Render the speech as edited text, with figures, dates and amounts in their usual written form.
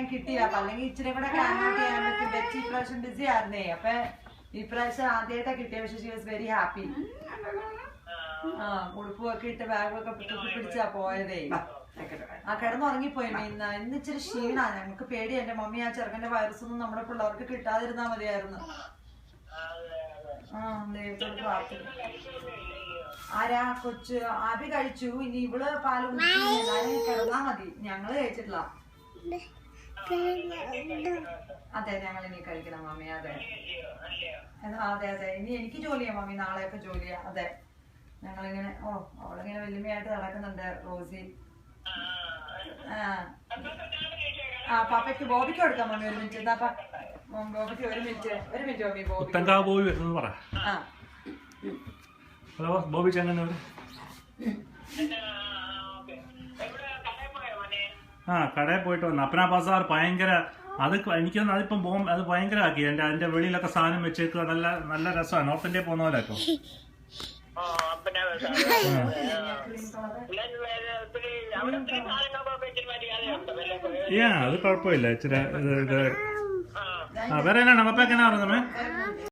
അധികം കിട്ടിയില്ല. അപ്പൊ അല്ലെങ്കിൽ ഇച്ചിരി കൂടെ ഹാങ്ങ് ചെയ്യാൻ പറ്റും. ബെറ്റി ഇപ്രാവശ്യം ബിസി ആയിരുന്നേ. അപ്പൊ ഇപ്രാവശ്യം ആദ്യമായിട്ടാ കിട്ടിയ. പക്ഷെ ഷി വാസ് വെരി ഹാപ്പി. ഉടുപ്പൊക്കെ ഇട്ട് ബാഗൊക്കെ പിടിച്ചാ പോയതേ. കിടന്നുറങ്ങിപ്പോയി. ഇന്ന് ഇച്ചിരി ക്ഷീണാ. ഞങ്ങൾക്ക് പേടി. എന്റെ മമ്മി ആ ചെറുക്കന്റെ വൈറസ് ഒന്നും നമ്മുടെ പിള്ളേർക്ക് കിട്ടാതിരുന്നാ മതിയായിരുന്നു. ദൈവത്തോട് പ്രാർത്ഥന. ആരാ? കൊച്ച് ആബി കഴിച്ചു. ഇനി ഇവള് പാല് കുടിച്ചു. എല്ലാരും കിടന്നാ മതി. ഞങ്ങള് കഴിച്ചിട്ടില്ല. അതെ, ഞങ്ങൾ ഇനി കഴിക്കണം മമ്മി. അതെ അതെ അതെ. ഇനി എനിക്ക് ജോലിയാ മമ്മി. നാളെയൊക്കെ ജോലിയാ. അതെ, ഞങ്ങളിങ്ങനെ അവളിങ്ങനെ വല്യമ്മയായിട്ട് നടക്കുന്നുണ്ട് റോസി. പാപ്പയ്ക്ക് ബോബിക്ക് കൊടുക്കാം മമ്മി. ഒരു മിനിറ്റ്. എന്താ ബോബിക്ക് ഒരു മിനിറ്റ് മമ്മി. ബോബി ചെങ്ങനെ കടയിൽ പോയിട്ട് വന്നു. അപ്പന ബസാർ ഭയങ്കര. അത് എനിക്കൊന്നും അതിപ്പം അത് ഭയങ്കര ആക്കി. അതിന്റെ വെളിയിലൊക്കെ സാധനം വെച്ചേക്കുക. നല്ല നല്ല രസമാണ്. നോർത്ത് ഇന്ത്യ പോകുന്ന പോലെ ആക്കും. അത് കുഴപ്പമില്ല. ഇച്ചിരി വേറെ എന്നാണ് പപ്പ എങ്ങനെ പറഞ്ഞേ?